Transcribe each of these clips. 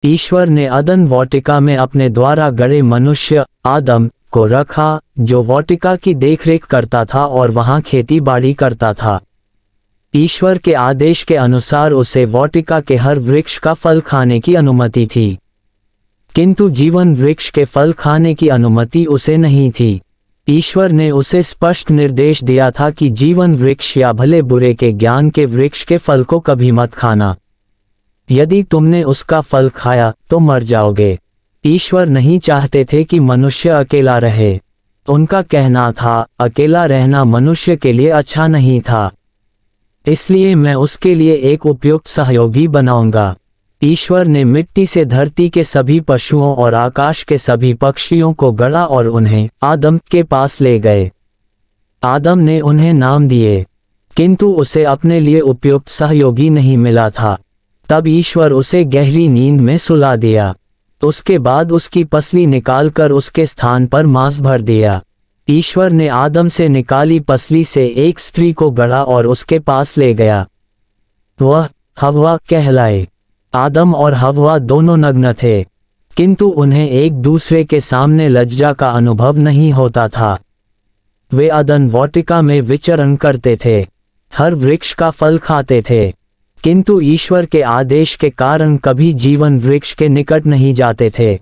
ईश्वर ने अदन वाटिका में अपने द्वारा गढ़े मनुष्य आदम को रखा, जो वाटिका की देखरेख करता था और वहां खेती बाड़ी करता था। ईश्वर के आदेश के अनुसार उसे वाटिका के हर वृक्ष का फल खाने की अनुमति थी, किंतु जीवन वृक्ष के फल खाने की अनुमति उसे नहीं थी। ईश्वर ने उसे स्पष्ट निर्देश दिया था कि जीवन वृक्ष या भले बुरे के ज्ञान के वृक्ष के फल को कभी मत खाना। यदि तुमने उसका फल खाया तो मर जाओगे। ईश्वर नहीं चाहते थे कि मनुष्य अकेला रहे। उनका कहना था, अकेला रहना मनुष्य के लिए अच्छा नहीं था, इसलिए मैं उसके लिए एक उपयुक्त सहयोगी बनाऊंगा। ईश्वर ने मिट्टी से धरती के सभी पशुओं और आकाश के सभी पक्षियों को गढ़ा और उन्हें आदम के पास ले गए। आदम ने उन्हें नाम दिए, किंतु उसे अपने लिए उपयुक्त सहयोगी नहीं मिला था। तब ईश्वर उसे गहरी नींद में सुला दिया। उसके बाद उसकी पसली निकालकर उसके स्थान पर मांस भर दिया। ईश्वर ने आदम से निकाली पसली से एक स्त्री को गढ़ा और उसके पास ले गया। वह हव्वा कहलाए। आदम और हव्वा दोनों नग्न थे, किंतु उन्हें एक दूसरे के सामने लज्जा का अनुभव नहीं होता था। वे अदन वाटिका में विचरण करते थे, हर वृक्ष का फल खाते थे, किंतु ईश्वर के आदेश के कारण कभी जीवन वृक्ष के निकट नहीं जाते थे।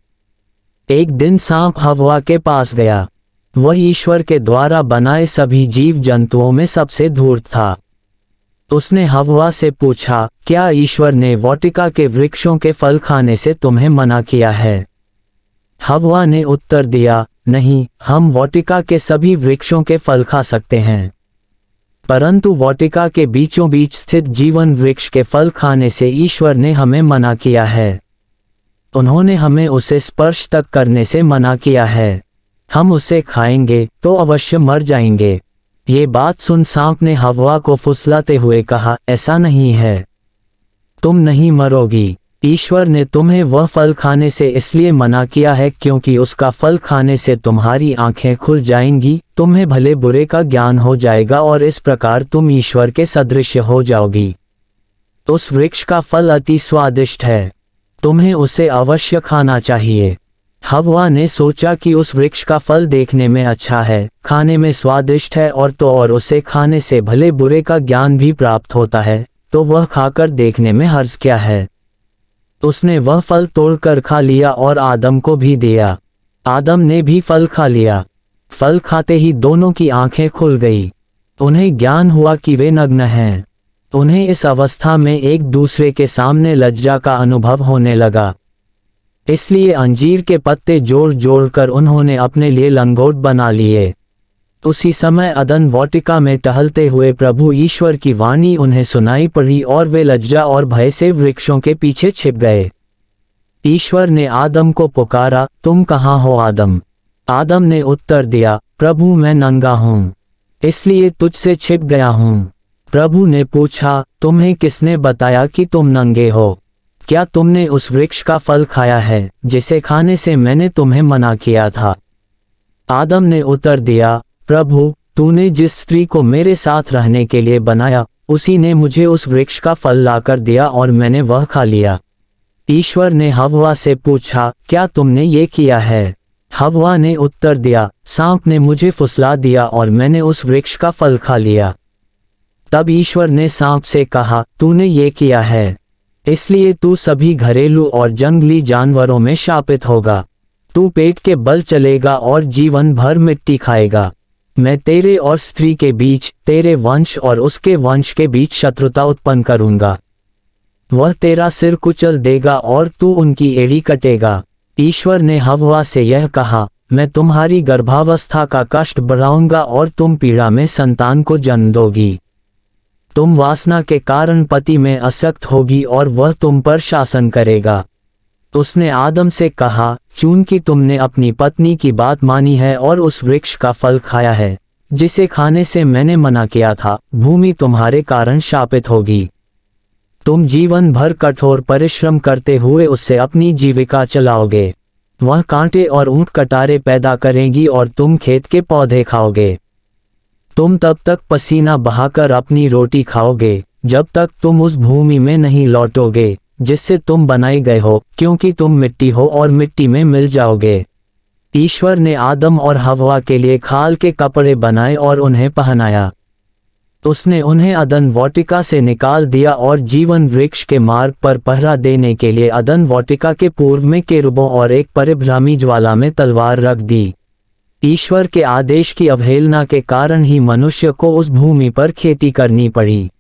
एक दिन सांप हव्वा के पास गया। वह ईश्वर के द्वारा बनाए सभी जीव जंतुओं में सबसे धूर्त था। उसने हव्वा से पूछा, क्या ईश्वर ने वाटिका के वृक्षों के फल खाने से तुम्हें मना किया है? हव्वा ने उत्तर दिया, नहीं, हम वाटिका के सभी वृक्षों के फल खा सकते हैं, परंतु वाटिका के बीचों बीच स्थित जीवन वृक्ष के फल खाने से ईश्वर ने हमें मना किया है। उन्होंने हमें उसे स्पर्श तक करने से मना किया है। हम उसे खाएंगे तो अवश्य मर जाएंगे। ये बात सुन सांप ने हव्वा को फुसलाते हुए कहा, ऐसा नहीं है, तुम नहीं मरोगी। ईश्वर ने तुम्हें वह फल खाने से इसलिए मना किया है क्योंकि उसका फल खाने से तुम्हारी आंखें खुल जाएंगी, तुम्हें भले बुरे का ज्ञान हो जाएगा और इस प्रकार तुम ईश्वर के सदृश हो जाओगी। उस वृक्ष का फल अति स्वादिष्ट है, तुम्हें उसे अवश्य खाना चाहिए। हव्वा ने सोचा कि उस वृक्ष का फल देखने में अच्छा है, खाने में स्वादिष्ट है और उसे खाने से भले बुरे का ज्ञान भी प्राप्त होता है, तो वह खाकर देखने में हर्ज क्या है। उसने वह फल तोड़कर खा लिया और आदम को भी दिया। आदम ने भी फल खा लिया। फल खाते ही दोनों की आंखें खुल गई। उन्हें ज्ञान हुआ कि वे नग्न हैं। उन्हें इस अवस्था में एक दूसरे के सामने लज्जा का अनुभव होने लगा। इसलिए अंजीर के पत्ते जोड़ जोड़ कर उन्होंने अपने लिए लंगोट बना लिए। उसी समय अदन वाटिका में टहलते हुए प्रभु ईश्वर की वाणी उन्हें सुनाई पड़ी और वे लज्जा और भय से वृक्षों के पीछे छिप गए। ईश्वर ने आदम को पुकारा, तुम कहाँ हो आदम? आदम ने उत्तर दिया, प्रभु मैं नंगा हूँ, इसलिए तुझसे छिप गया हूँ। प्रभु ने पूछा, तुम्हें किसने बताया कि तुम नंगे हो? क्या तुमने उस वृक्ष का फल खाया है जिसे खाने से मैंने तुम्हें मना किया था? आदम ने उत्तर दिया, प्रभु तूने जिस स्त्री को मेरे साथ रहने के लिए बनाया, उसी ने मुझे उस वृक्ष का फल लाकर दिया और मैंने वह खा लिया। ईश्वर ने हव्वा से पूछा, क्या तुमने ये किया है? हव्वा ने उत्तर दिया, सांप ने मुझे फुसला दिया और मैंने उस वृक्ष का फल खा लिया। तब ईश्वर ने सांप से कहा, तूने ये किया है, इसलिए तू सभी घरेलू और जंगली जानवरों में शापित होगा। तू पेट के बल चलेगा और जीवन भर मिट्टी खाएगा। मैं तेरे और स्त्री के बीच, तेरे वंश और उसके वंश के बीच शत्रुता उत्पन्न करूंगा। वह तेरा सिर कुचल देगा और तू उनकी एड़ी कटेगा। ईश्वर ने हव्वा से यह कहा, मैं तुम्हारी गर्भावस्था का कष्ट बढ़ाऊंगा और तुम पीड़ा में संतान को जन्म दोगी। तुम वासना के कारण पति में आसक्त होगी और वह तुम पर शासन करेगा। उसने आदम से कहा, चूंकि तुमने अपनी पत्नी की बात मानी है और उस वृक्ष का फल खाया है जिसे खाने से मैंने मना किया था, भूमि तुम्हारे कारण शापित होगी। तुम जीवन भर कठोर परिश्रम करते हुए उससे अपनी जीविका चलाओगे। वह कांटे और ऊंट कटारे पैदा करेगी और तुम खेत के पौधे खाओगे। तुम तब तक पसीना बहाकर अपनी रोटी खाओगे जब तक तुम उस भूमि में नहीं लौटोगे जिससे तुम बनाए गए हो, क्योंकि तुम मिट्टी हो और मिट्टी में मिल जाओगे। ईश्वर ने आदम और हव्वा के लिए खाल के कपड़े बनाए और उन्हें पहनाया। उसने उन्हें अदन वाटिका से निकाल दिया और जीवन वृक्ष के मार्ग पर पहरा देने के लिए अदन वाटिका के पूर्व में केरूबों और एक परिभ्रामी ज्वाला में तलवार रख दी। ईश्वर के आदेश की अवहेलना के कारण ही मनुष्य को उस भूमि पर खेती करनी पड़ी।